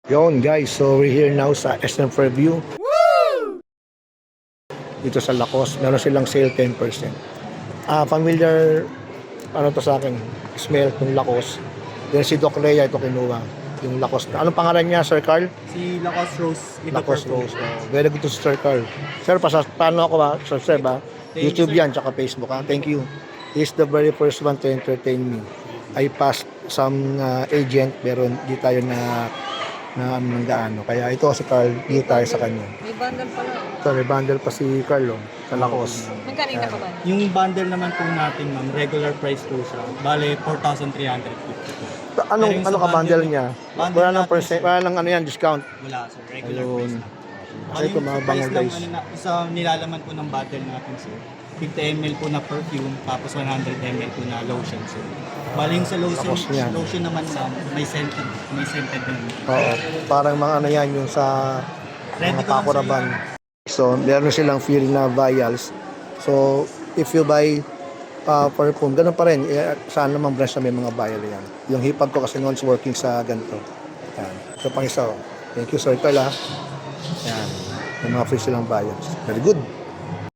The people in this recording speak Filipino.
Yon guys, so we're here now sa SM Fairview. Dito sa Lacoste, meron silang sale 10%. Familiar, ano to sa akin, smell ng Lacoste. Then si Doc Lea ito kinuha, yung Lacoste. Anong pangalan niya, Sir Carl? Si Lacoste Rose. Lacoste Rose. Very good to Sir Carl. Sir, paano ako subscribe YouTube yan, tsaka Facebook Thank you. He's the very first one to entertain me. I passed some agent, pero hindi tayo na ng gaano. Kaya ito si Carl, dito tayo sa kanya. May bundle pala. Ito, may bundle pa si Carlo sa Lacoste. Magkano ka ba? Yung bundle naman po natin, ma'am, regular price po siya. Bale, 4,350. Ano ka bundle niya? Bundle Wala nang natin, percent, sir. wala nang ano yan, discount. Wala, sir. Regular Ayun. price na. Kasi ito mga bangal guys. Isa nilalaman po ng bundle natin, sir. 50 ml po na perfume, tapos 100 ml po na lotion, sir. Bale yung sa Lacoste niyan. lotion naman, ma'am, may scented na. Oo. Parang mga ano yan, yung sa Ready mga ko lang, sir, pakuraban. So, meron silang feel na vials. So, if you buy perfume, ganun pa rin. Saan naman branch na may mga vial yan. Yung hipag ko kasi noon is working sa ganito. Yan. Ito pang isa. Thank you, Sir Carl. Yan. May mga free silang vials. Very good.